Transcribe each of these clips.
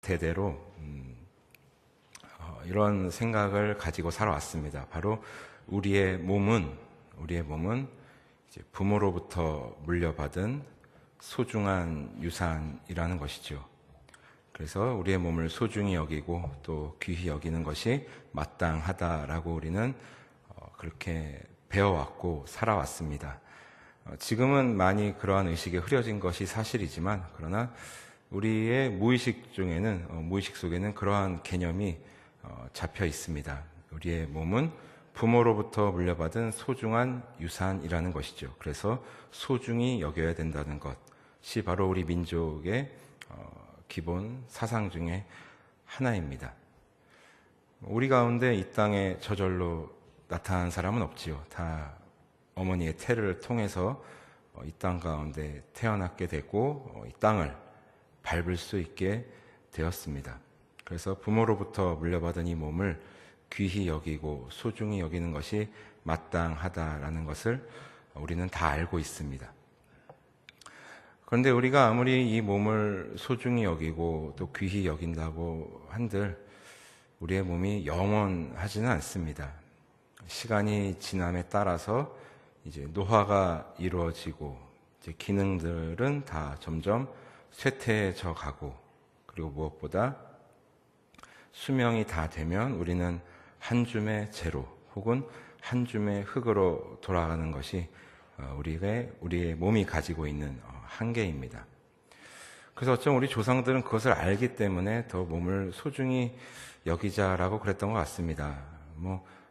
대대로 이런 생각을 가지고 살아왔습니다. 바로 우리의 몸은 이제 부모로부터 물려받은 소중한 유산이라는 것이죠. 그래서 우리의 몸을 소중히 여기고 또 귀히 여기는 것이 마땅하다라고 우리는 그렇게 배워왔고 살아왔습니다. 지금은 많이 그러한 의식이 흐려진 것이 사실이지만, 그러나 우리의 무의식 속에는 그러한 개념이 잡혀 있습니다. 우리의 몸은 부모로부터 물려받은 소중한 유산이라는 것이죠. 그래서 소중히 여겨야 된다는 것이 바로 우리 민족의 기본 사상 중에 하나입니다. 우리 가운데 이 땅에 저절로 나타난 사람은 없지요. 다 어머니의 태를 통해서 이 땅 가운데 태어났게 되고 이 땅을 밟을 수 있게 되었습니다. 그래서 부모로부터 물려받은 이 몸을 귀히 여기고 소중히 여기는 것이 마땅하다라는 것을 우리는 다 알고 있습니다. 그런데 우리가 아무리 이 몸을 소중히 여기고 또 귀히 여긴다고 한들 우리의 몸이 영원하지는 않습니다. 시간이 지남에 따라서 이제 노화가 이루어지고 이제 기능들은 다 점점 쇠퇴해져 가고, 그리고 무엇보다 수명이 다 되면 우리는 한 줌의 재로 혹은 한 줌의 흙으로 돌아가는 것이 우리의 몸이 가지고 있는 한계입니다. 그래서 어쩌면 우리 조상들은 그것을 알기 때문에 더 몸을 소중히 여기자라고 그랬던 것 같습니다.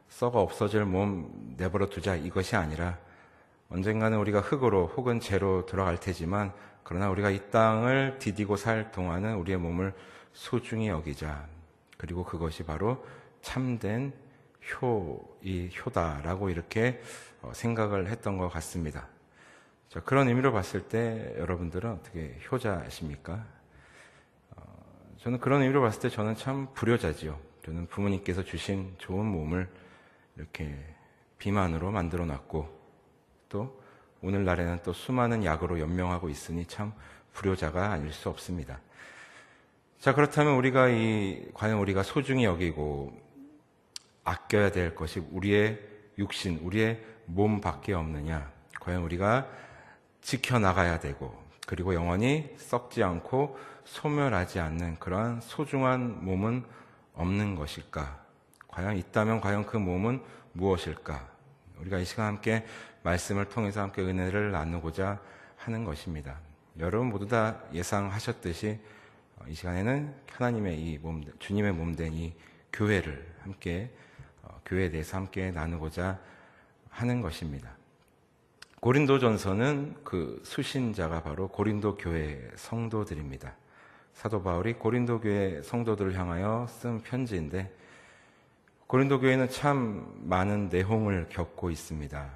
썩어 없어질 몸 내버려 두자 이것이 아니라 언젠가는 우리가 흙으로 혹은 재로 돌아갈 테지만, 그러나 우리가 이 땅을 디디고 살 동안은 우리의 몸을 소중히 여기자. 그리고 그것이 바로 참된 효다라고 이렇게 생각을 했던 것 같습니다. 자, 그런 의미로 봤을 때 여러분들은 어떻게 효자십니까? 저는 그런 의미로 봤을 때 저는 참 불효자지요. 저는 부모님께서 주신 좋은 몸을 이렇게 비만으로 만들어 놨고, 또 오늘날에는 또 수많은 약으로 연명하고 있으니 참 불효자가 아닐 수 없습니다. 자, 그렇다면 과연 우리가 소중히 여기고 아껴야 될 것이 우리의 육신, 우리의 몸밖에 없느냐? 과연 우리가 지켜나가야 되고, 그리고 영원히 썩지 않고 소멸하지 않는 그러한 소중한 몸은 없는 것일까? 과연 있다면 과연 그 몸은 무엇일까? 우리가 이 시간 함께 말씀을 통해서 함께 은혜를 나누고자 하는 것입니다. 여러분 모두 다 예상하셨듯이 이 시간에는 하나님의 주님의 몸된 이 교회를 교회에 대해서 함께 나누고자 하는 것입니다. 고린도전서는 그 수신자가 바로 고린도 교회 성도들입니다. 사도 바울이 고린도 교회 성도들을 향하여 쓴 편지인데, 고린도 교회는 참 많은 내홍을 겪고 있습니다.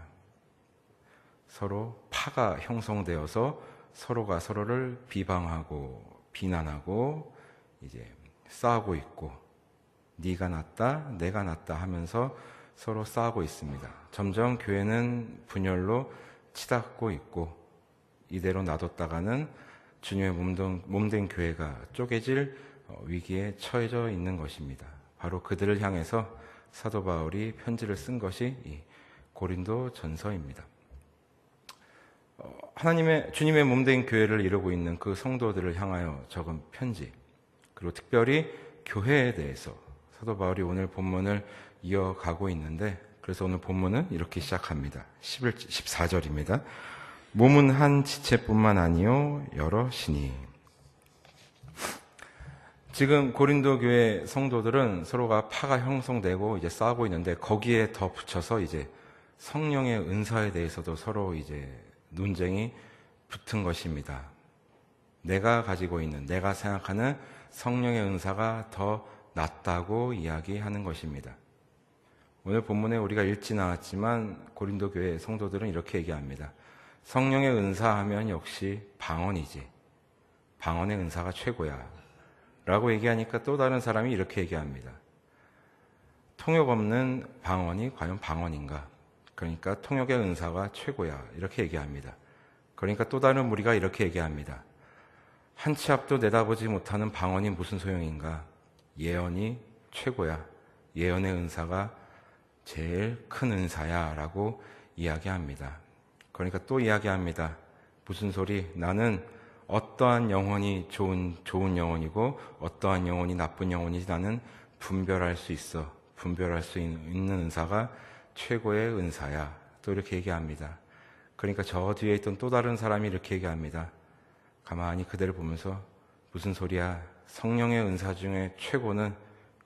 서로 파가 형성되어서 서로가 서로를 비방하고 비난하고 이제 싸우고 있고, 네가 낫다 내가 낫다 하면서 서로 싸우고 있습니다. 점점 교회는 분열로 치닫고 있고, 이대로 놔뒀다가는 주님의 몸된 교회가 쪼개질 위기에 처해져 있는 것입니다. 바로 그들을 향해서 사도 바울이 편지를 쓴 것이 이 고린도 전서입니다. 주님의 몸된 교회를 이루고 있는 그 성도들을 향하여 적은 편지, 그리고 특별히 교회에 대해서 사도 바울이 오늘 본문을 이어가고 있는데, 그래서 오늘 본문은 이렇게 시작합니다. 14절입니다. 몸은 한 지체뿐만 아니요 여럿이니. 지금 고린도 교회 성도들은 서로가 파가 형성되고 이제 싸우고 있는데, 거기에 더 붙여서 이제 성령의 은사에 대해서도 서로 이제 논쟁이 붙은 것입니다. 내가 가지고 있는, 내가 생각하는 성령의 은사가 더 낫다고 이야기하는 것입니다. 오늘 본문에 우리가 읽지 않았지만 고린도 교회 성도들은 이렇게 얘기합니다. 성령의 은사하면 역시 방언이지. 방언의 은사가 최고야. 라고 얘기하니까 또 다른 사람이 이렇게 얘기합니다. 통역 없는 방언이 과연 방언인가? 그러니까 통역의 은사가 최고야. 이렇게 얘기합니다. 그러니까 또 다른 무리가 이렇게 얘기합니다. 한 치 앞도 내다보지 못하는 방언이 무슨 소용인가? 예언이 최고야. 예언의 은사가 제일 큰 은사야 라고 이야기합니다. 그러니까 또 이야기합니다. 무슨 소리? 나는 어떠한 영혼이 좋은 영혼이고 어떠한 영혼이 나쁜 영혼인지 나는 분별할 수 있어. 분별할 수 있는 은사가 최고의 은사야. 또 이렇게 얘기합니다. 그러니까 저 뒤에 있던 또 다른 사람이 이렇게 얘기합니다. 가만히 그대를 보면서 무슨 소리야? 성령의 은사 중에 최고는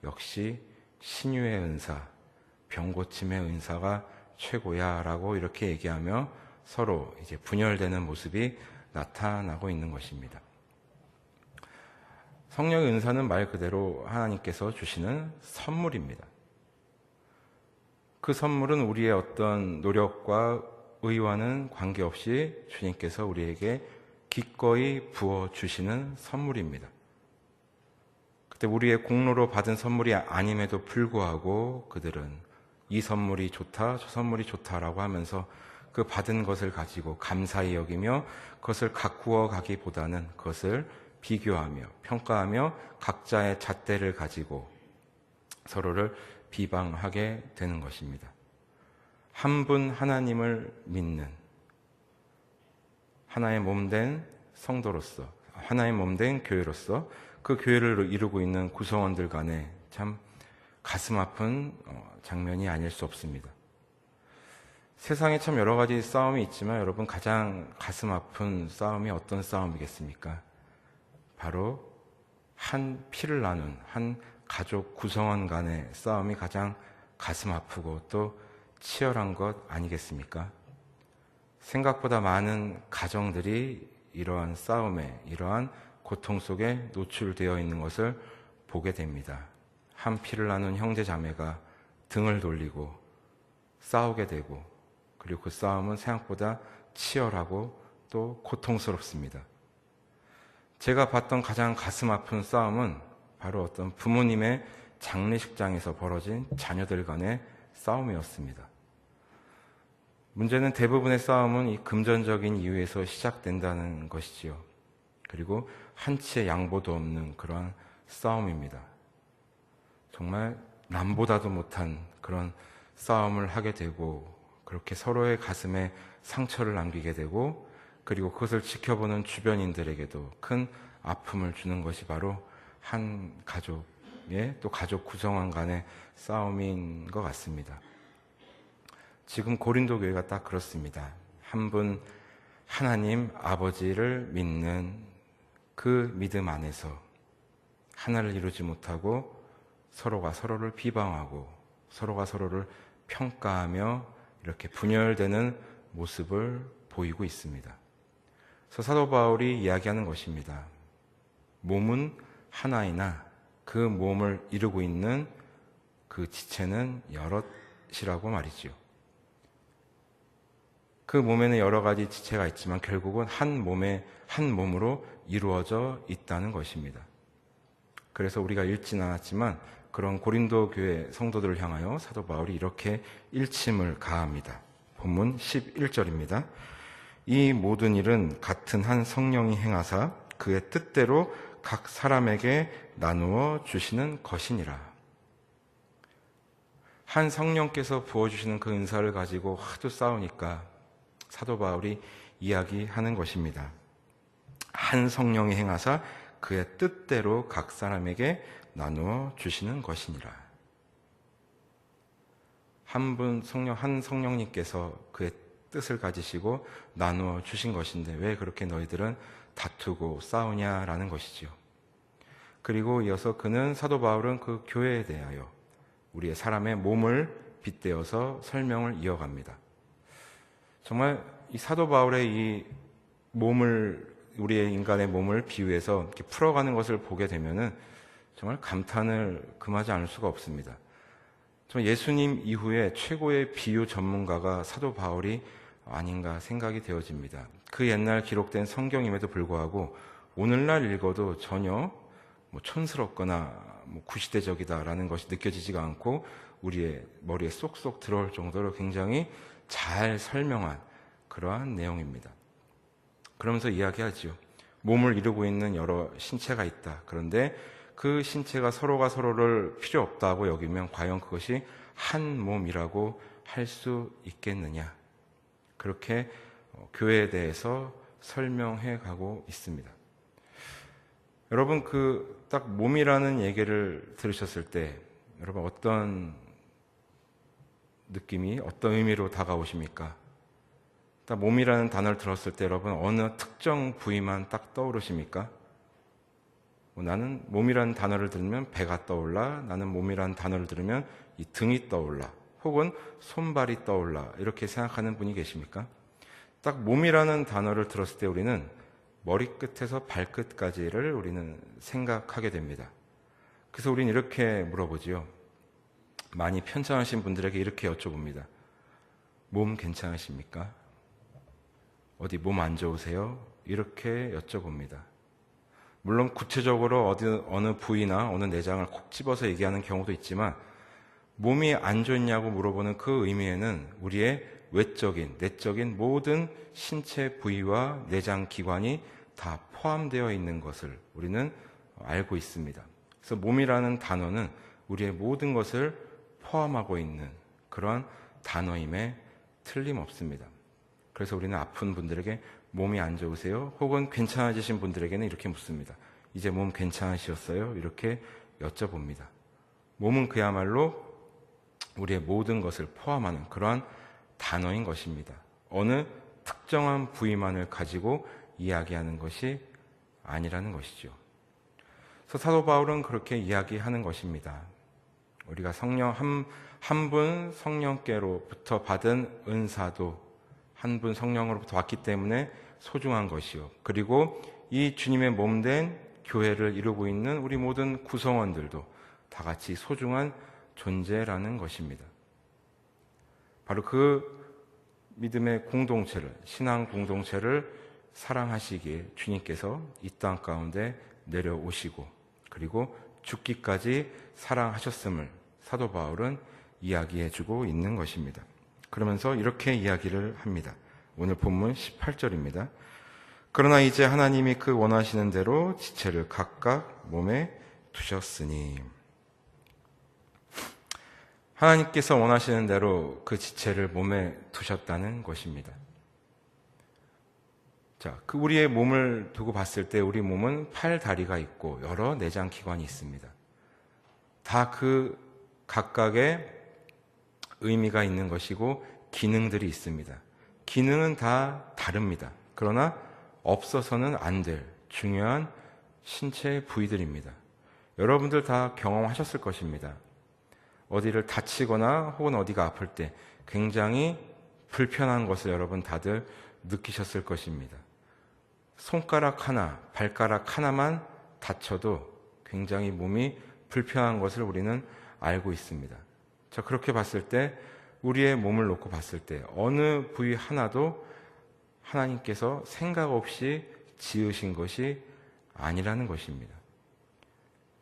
역시 신유의 은사, 병고침의 은사가 최고야 라고 이렇게 얘기하며 서로 이제 분열되는 모습이 나타나고 있는 것입니다. 성령의 은사는 말 그대로 하나님께서 주시는 선물입니다. 그 선물은 우리의 어떤 노력과 의와는 관계없이 주님께서 우리에게 기꺼이 부어주시는 선물입니다. 그때 우리의 공로로 받은 선물이 아님에도 불구하고 그들은 이 선물이 좋다, 저 선물이 좋다라고 하면서 그 받은 것을 가지고 감사히 여기며 그것을 가꾸어 가기보다는 그것을 비교하며 평가하며 각자의 잣대를 가지고 서로를 비방하게 되는 것입니다. 한 분 하나님을 믿는 하나의 몸된 성도로서, 하나의 몸된 교회로서 그 교회를 이루고 있는 구성원들 간에 참 가슴 아픈 장면이 아닐 수 없습니다. 세상에 참 여러 가지 싸움이 있지만 여러분 가장 가슴 아픈 싸움이 어떤 싸움이겠습니까? 바로 한 피를 나눈 한 가족 구성원 간의 싸움이 가장 가슴 아프고 또 치열한 것 아니겠습니까? 생각보다 많은 가정들이 이러한 싸움에, 이러한 고통 속에 노출되어 있는 것을 보게 됩니다. 한 피를 나눈 형제 자매가 등을 돌리고 싸우게 되고, 그리고 그 싸움은 생각보다 치열하고 또 고통스럽습니다. 제가 봤던 가장 가슴 아픈 싸움은 바로 어떤 부모님의 장례식장에서 벌어진 자녀들 간의 싸움이었습니다. 문제는 대부분의 싸움은 이 금전적인 이유에서 시작된다는 것이지요. 그리고 한치의 양보도 없는 그러한 싸움입니다. 정말 남보다도 못한 그런 싸움을 하게 되고 그렇게 서로의 가슴에 상처를 남기게 되고 그리고 그것을 지켜보는 주변인들에게도 큰 아픔을 주는 것이 바로 한 가족의 또 가족 구성원 간의 싸움인 것 같습니다. 지금 고린도 교회가 딱 그렇습니다. 한 분 하나님 아버지를 믿는 그 믿음 안에서 하나를 이루지 못하고 서로가 서로를 비방하고 서로가 서로를 평가하며 이렇게 분열되는 모습을 보이고 있습니다. 그래서 사도 바울이 이야기하는 것입니다. 몸은 하나이나 그 몸을 이루고 있는 그 지체는 여럿이라고 말이지요. 그 몸에는 여러 가지 지체가 있지만 결국은 한 몸으로 이루어져 있다는 것입니다. 그래서 우리가 읽진 않았지만 그런 고린도 교회 성도들을 향하여 사도 바울이 이렇게 일침을 가합니다. 본문 11절입니다. 이 모든 일은 같은 한 성령이 행하사 그의 뜻대로 각 사람에게 나누어 주시는 것이니라. 한 성령께서 부어주시는 그 은사를 가지고 하도 싸우니까 사도 바울이 이야기하는 것입니다. 한 성령이 행하사 그의 뜻대로 각 사람에게 나누어 주시는 것이니라. 한 성령님께서 그의 뜻을 가지시고 나누어 주신 것인데 왜 그렇게 너희들은 다투고 싸우냐라는 것이지요. 그리고 이어서 사도 바울은 그 교회에 대하여 우리의 사람의 몸을 빗대어서 설명을 이어갑니다. 정말 이 사도 바울의 이 우리의 인간의 몸을 비유해서 이렇게 풀어가는 것을 보게 되면은 정말 감탄을 금하지 않을 수가 없습니다. 정말 예수님 이후에 최고의 비유 전문가가 사도 바울이 아닌가 생각이 되어집니다. 그 옛날 기록된 성경임에도 불구하고 오늘날 읽어도 전혀 촌스럽거나 구시대적이다라는 것이 느껴지지가 않고 우리의 머리에 쏙쏙 들어올 정도로 굉장히 잘 설명한 그러한 내용입니다. 그러면서 이야기하지요. 몸을 이루고 있는 여러 신체가 있다. 그런데 그 신체가 서로가 서로를 필요 없다고 여기면 과연 그것이 한 몸이라고 할 수 있겠느냐. 그렇게 교회에 대해서 설명해 가고 있습니다. 여러분, 딱 몸이라는 얘기를 들으셨을 때 여러분 어떤 느낌이, 어떤 의미로 다가오십니까? 딱 몸이라는 단어를 들었을 때 여러분 어느 특정 부위만 딱 떠오르십니까? 나는 몸이라는 단어를 들으면 배가 떠올라, 나는 몸이라는 단어를 들으면 이 등이 떠올라, 혹은 손발이 떠올라, 이렇게 생각하는 분이 계십니까? 딱 몸이라는 단어를 들었을 때 우리는 머리끝에서 발끝까지를 우리는 생각하게 됩니다. 그래서 우리는 이렇게 물어보지요. 많이 편찮으신 분들에게 이렇게 여쭤봅니다. 몸 괜찮으십니까? 어디 몸 안 좋으세요? 이렇게 여쭤봅니다. 물론 구체적으로 어느 부위나 어느 내장을 콕 집어서 얘기하는 경우도 있지만 몸이 안 좋냐고 물어보는 그 의미에는 우리의 외적인, 내적인 모든 신체 부위와 내장 기관이 다 포함되어 있는 것을 우리는 알고 있습니다. 그래서 몸이라는 단어는 우리의 모든 것을 포함하고 있는 그러한 단어임에 틀림없습니다. 그래서 우리는 아픈 분들에게 몸이 안 좋으세요? 혹은 괜찮아지신 분들에게는 이렇게 묻습니다. 이제 몸 괜찮으셨어요? 이렇게 여쭤봅니다. 몸은 그야말로 우리의 모든 것을 포함하는 그러한 단어인 것입니다. 어느 특정한 부위만을 가지고 이야기하는 것이 아니라는 것이죠. 그래서 사도 바울은 그렇게 이야기하는 것입니다. 우리가 성령 한 분 성령께로부터 받은 은사도 한 분 성령으로부터 왔기 때문에 소중한 것이요. 그리고 이 주님의 몸된 교회를 이루고 있는 우리 모든 구성원들도 다 같이 소중한 존재라는 것입니다. 바로 그 믿음의 공동체를, 신앙 공동체를 사랑하시기에 주님께서 이 땅 가운데 내려오시고 그리고 죽기까지 사랑하셨음을 사도 바울은 이야기해주고 있는 것입니다. 그러면서 이렇게 이야기를 합니다. 오늘 본문 18절입니다. 그러나 이제 하나님이 그 원하시는 대로 지체를 각각 몸에 두셨으니, 하나님께서 원하시는 대로 그 지체를 몸에 두셨다는 것입니다. 자, 우리의 몸을 두고 봤을 때 우리 몸은 팔, 다리가 있고 여러 내장 기관이 있습니다. 다 그 각각의 의미가 있는 것이고 기능들이 있습니다. 기능은 다 다릅니다. 그러나 없어서는 안 될 중요한 신체 부위들입니다. 여러분들 다 경험하셨을 것입니다. 어디를 다치거나 혹은 어디가 아플 때 굉장히 불편한 것을 여러분 다들 느끼셨을 것입니다. 손가락 하나, 발가락 하나만 다쳐도 굉장히 몸이 불편한 것을 우리는 알고 있습니다. 자, 그렇게 봤을 때 우리의 몸을 놓고 봤을 때 어느 부위 하나도 하나님께서 생각 없이 지으신 것이 아니라는 것입니다.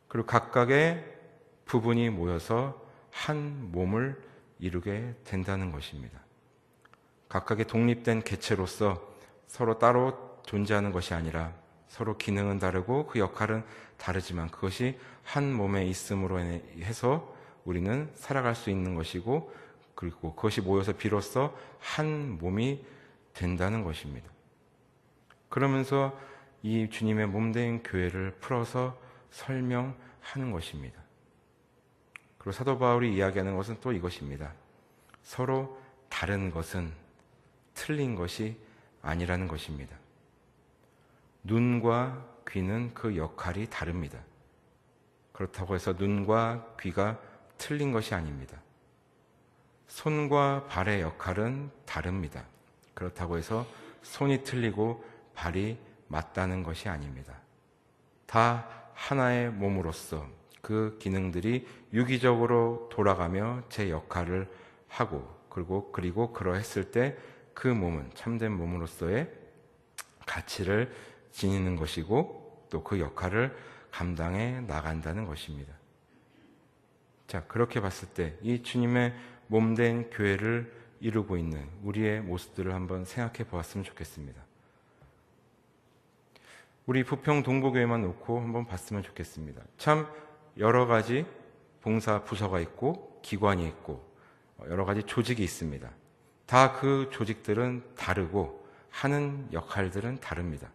그리고 각각의 부분이 모여서 한 몸을 이루게 된다는 것입니다. 각각의 독립된 개체로서 서로 따로 존재하는 것이 아니라 서로 기능은 다르고 그 역할은 다르지만 그것이 한 몸에 있음으로 해서 우리는 살아갈 수 있는 것이고 그리고 그것이 모여서 비로소 한 몸이 된다는 것입니다. 그러면서 이 주님의 몸된 교회를 풀어서 설명하는 것입니다. 그리고 사도 바울이 이야기하는 것은 또 이것입니다. 서로 다른 것은 틀린 것이 아니라는 것입니다. 눈과 귀는 그 역할이 다릅니다. 그렇다고 해서 눈과 귀가 틀린 것이 아닙니다. 손과 발의 역할은 다릅니다. 그렇다고 해서 손이 틀리고 발이 맞다는 것이 아닙니다. 다 하나의 몸으로서 그 기능들이 유기적으로 돌아가며 제 역할을 하고 그리고 그러했을 때 그 몸은 참된 몸으로서의 가치를 지니는 것이고 또 그 역할을 감당해 나간다는 것입니다. 자, 그렇게 봤을 때 이 주님의 몸된 교회를 이루고 있는 우리의 모습들을 한번 생각해 보았으면 좋겠습니다. 우리 부평 동부교회만 놓고 한번 봤으면 좋겠습니다. 참 여러 가지 봉사 부서가 있고 기관이 있고 여러 가지 조직이 있습니다. 다 그 조직들은 다르고 하는 역할들은 다릅니다.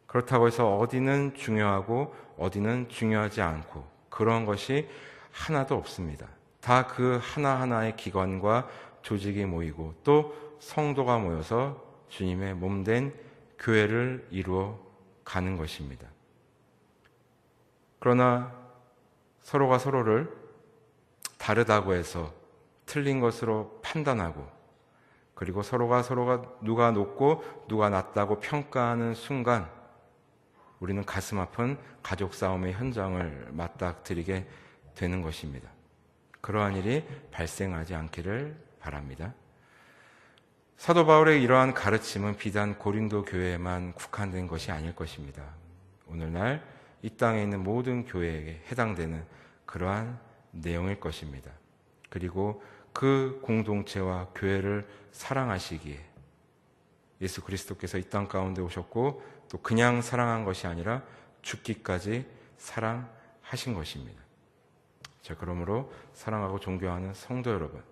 그렇다고 해서 어디는 중요하고 어디는 중요하지 않고 그런 것이 하나도 없습니다. 다 그 하나하나의 기관과 조직이 모이고 또 성도가 모여서 주님의 몸된 교회를 이루어 가는 것입니다. 그러나 서로가 서로를 다르다고 해서 틀린 것으로 판단하고 그리고 서로가 누가 높고 누가 낮다고 평가하는 순간 우리는 가슴 아픈 가족 싸움의 현장을 맞닥뜨리게 되는 것입니다. 그러한 일이 발생하지 않기를 바랍니다. 사도 바울의 이러한 가르침은 비단 고린도 교회에만 국한된 것이 아닐 것입니다. 오늘날 이 땅에 있는 모든 교회에게 해당되는 그러한 내용일 것입니다. 그리고 그 공동체와 교회를 사랑하시기에 예수 그리스도께서 이 땅 가운데 오셨고 또 그냥 사랑한 것이 아니라 죽기까지 사랑하신 것입니다. 자, 그러므로 사랑하고 존경하는 성도 여러분,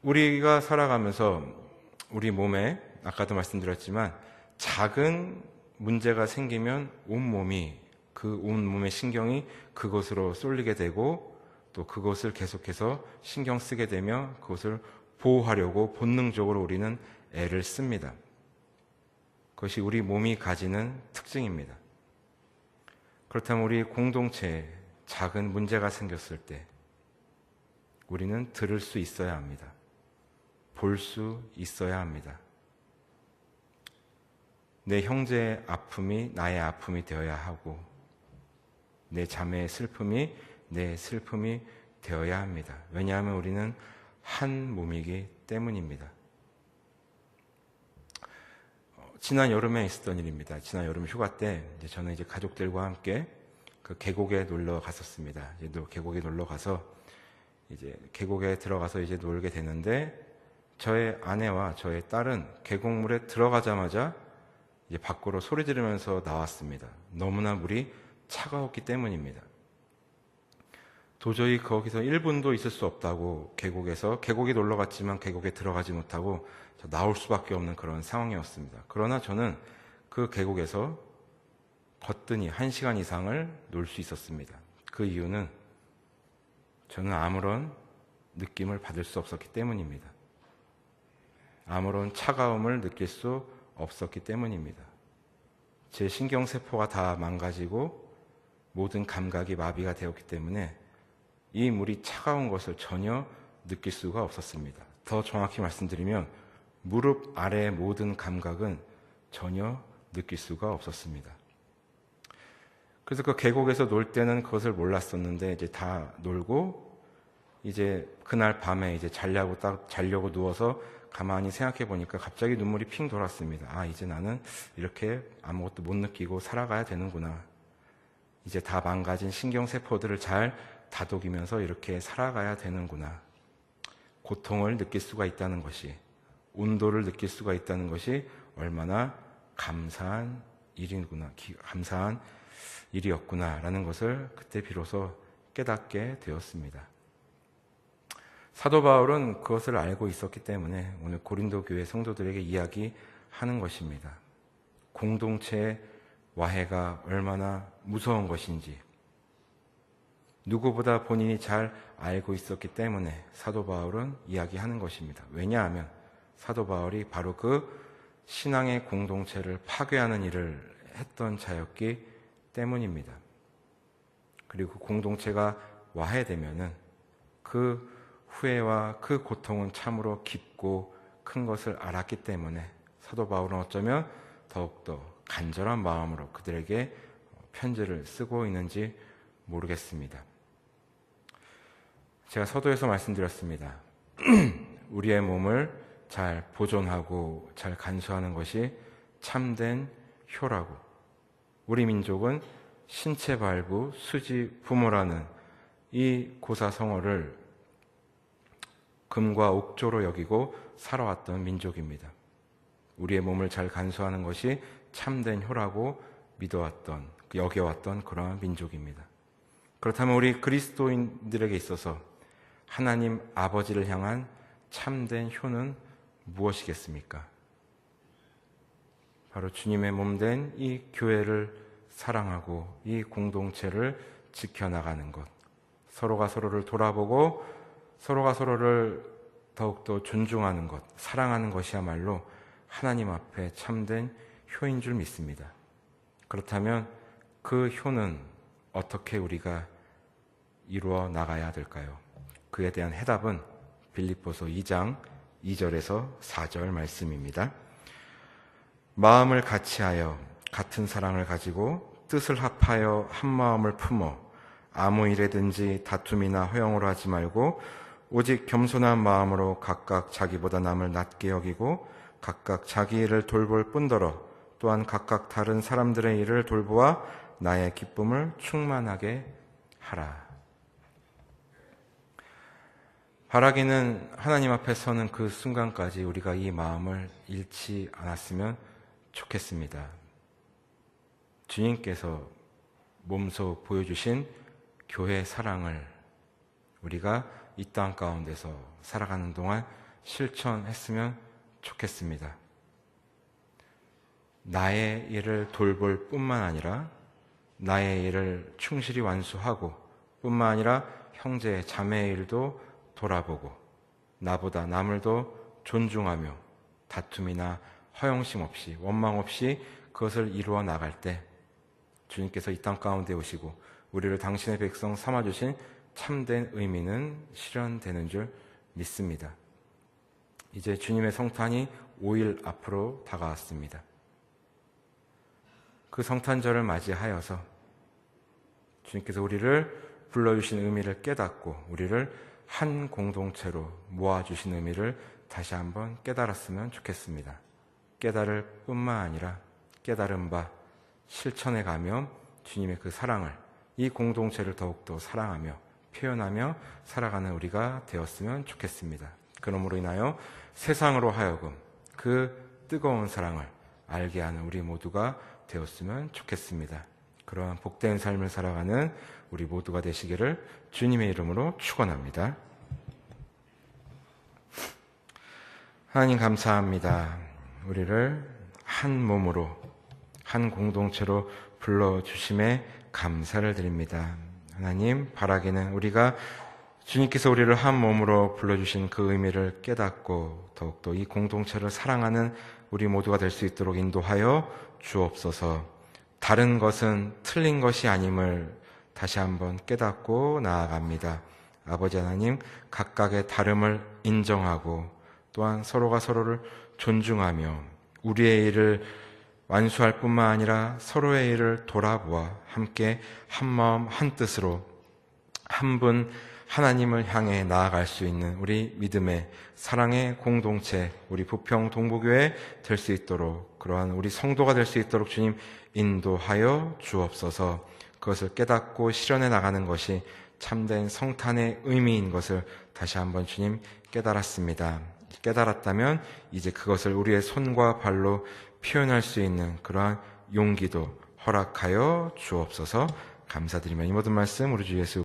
우리가 살아가면서 우리 몸에 아까도 말씀드렸지만 작은 문제가 생기면 온몸이 그 온몸의 신경이 그것으로 쏠리게 되고 또 그것을 계속해서 신경 쓰게 되며 그것을 보호하려고 본능적으로 우리는 애를 씁니다. 그것이 우리 몸이 가지는 특징입니다. 그렇다면 우리 공동체에 작은 문제가 생겼을 때 우리는 들을 수 있어야 합니다. 볼 수 있어야 합니다. 내 형제의 아픔이 나의 아픔이 되어야 하고 내 자매의 슬픔이 내 슬픔이 되어야 합니다. 왜냐하면 우리는 한 몸이기 때문입니다. 지난 여름에 있었던 일입니다. 지난 여름 휴가 때 저는 이제 가족들과 함께 그 계곡에 놀러 갔었습니다. 이제 계곡에 놀러 가서 이제 계곡에 들어가서 이제 놀게 되는데 저의 아내와 저의 딸은 계곡물에 들어가자마자 이제 밖으로 소리 지르면서 나왔습니다. 너무나 물이 차가웠기 때문입니다. 도저히 거기서 1분도 있을 수 없다고 계곡에 놀러 갔지만 계곡에 들어가지 못하고 나올 수밖에 없는 그런 상황이었습니다. 그러나 저는 그 계곡에서 거뜬히 1시간 이상을 놀 수 있었습니다. 그 이유는 저는 아무런 느낌을 받을 수 없었기 때문입니다. 아무런 차가움을 느낄 수 없었기 때문입니다. 제 신경세포가 다 망가지고 모든 감각이 마비가 되었기 때문에 이 물이 차가운 것을 전혀 느낄 수가 없었습니다. 더 정확히 말씀드리면 무릎 아래의 모든 감각은 전혀 느낄 수가 없었습니다. 그래서 그 계곡에서 놀 때는 그것을 몰랐었는데 이제 다 놀고 이제 그날 밤에 이제 자려고 누워서 가만히 생각해 보니까 갑자기 눈물이 핑 돌았습니다. 아, 이제 나는 이렇게 아무것도 못 느끼고 살아가야 되는구나. 이제 다 망가진 신경세포들을 잘 다독이면서 이렇게 살아가야 되는구나. 고통을 느낄 수가 있다는 것이, 온도를 느낄 수가 있다는 것이 얼마나 감사한 일이었구나라는 것을 그때 비로소 깨닫게 되었습니다. 사도 바울은 그것을 알고 있었기 때문에 오늘 고린도 교회 성도들에게 이야기하는 것입니다. 공동체의 와해가 얼마나 무서운 것인지 누구보다 본인이 잘 알고 있었기 때문에 사도 바울은 이야기하는 것입니다. 왜냐하면 사도 바울이 바로 그 신앙의 공동체를 파괴하는 일을 했던 자였기 때문입니다. 그리고 공동체가 와해되면은 그 후회와 그 고통은 참으로 깊고 큰 것을 알았기 때문에 사도 바울은 어쩌면 더욱더 간절한 마음으로 그들에게 편지를 쓰고 있는지 모르겠습니다. 제가 서두에서 말씀드렸습니다. 우리의 몸을 잘 보존하고 잘 간수하는 것이 참된 효라고. 우리 민족은 신체 발부, 수지 부모라는 이 고사성어를 금과 옥조로 여기고 살아왔던 민족입니다. 우리의 몸을 잘 간수하는 것이 참된 효라고 믿어왔던, 여겨왔던 그러한 민족입니다. 그렇다면 우리 그리스도인들에게 있어서 하나님 아버지를 향한 참된 효는 무엇이겠습니까? 바로 주님의 몸된 이 교회를 사랑하고 이 공동체를 지켜나가는 것, 서로가 서로를 돌아보고 서로가 서로를 더욱더 존중하는 것, 사랑하는 것이야말로 하나님 앞에 참된 효인 줄 믿습니다. 그렇다면 그 효는 어떻게 우리가 이루어 나가야 될까요? 그에 대한 해답은 빌립보서 2장 2절에서 4절 말씀입니다. 마음을 같이하여 같은 사랑을 가지고 뜻을 합하여 한 마음을 품어 아무 일에든지 다툼이나 허영으로 하지 말고 오직 겸손한 마음으로 각각 자기보다 남을 낮게 여기고 각각 자기 일을 돌볼 뿐더러 또한 각각 다른 사람들의 일을 돌보아 나의 기쁨을 충만하게 하라. 바라기는 하나님 앞에 서는 그 순간까지 우리가 이 마음을 잃지 않았으면 좋겠습니다. 주님께서 몸소 보여주신 교회 사랑을 우리가 이 땅 가운데서 살아가는 동안 실천했으면 좋겠습니다. 나의 일을 돌볼 뿐만 아니라 나의 일을 충실히 완수하고 뿐만 아니라 형제 자매의 일도 돌아보고 나보다 남을 더 존중하며 다툼이나 허영심 없이 원망 없이 그것을 이루어 나갈 때 주님께서 이 땅 가운데 오시고 우리를 당신의 백성 삼아주신 참된 의미는 실현되는 줄 믿습니다. 이제 주님의 성탄이 5일 앞으로 다가왔습니다. 그 성탄절을 맞이하여서 주님께서 우리를 불러주신 의미를 깨닫고 우리를 한 공동체로 모아주신 의미를 다시 한번 깨달았으면 좋겠습니다. 깨달을 뿐만 아니라 깨달은 바 실천해 가며 주님의 그 사랑을 이 공동체를 더욱더 사랑하며 표현하며 살아가는 우리가 되었으면 좋겠습니다. 그러므로 인하여 세상으로 하여금 그 뜨거운 사랑을 알게 하는 우리 모두가 되었으면 좋겠습니다. 그러한 복된 삶을 살아가는 우리 모두가 되시기를 주님의 이름으로 축원합니다. 하나님 감사합니다. 우리를 한 몸으로 한 공동체로 불러주심에 감사를 드립니다. 하나님 바라기는 우리가 주님께서 우리를 한 몸으로 불러주신 그 의미를 깨닫고 더욱더 이 공동체를 사랑하는 우리 모두가 될 수 있도록 인도하여 주옵소서. 다른 것은 틀린 것이 아님을 다시 한번 깨닫고 나아갑니다. 아버지 하나님 각각의 다름을 인정하고 또한 서로가 서로를 존중하며 우리의 일을 완수할 뿐만 아니라 서로의 일을 돌아보아 함께 한 마음 한 뜻으로 한 분 하나님을 향해 나아갈 수 있는 우리 믿음의 사랑의 공동체, 우리 부평 동부교회 될 수 있도록 그러한 우리 성도가 될 수 있도록 주님 인도하여 주옵소서. 그것을 깨닫고 실현해 나가는 것이 참된 성탄의 의미인 것을 다시 한번 주님 깨달았습니다. 깨달았다면 이제 그것을 우리의 손과 발로 표현할 수 있는 그러한 용기도 허락하여 주옵소서. 감사드리며 이 모든 말씀 우리 주 예수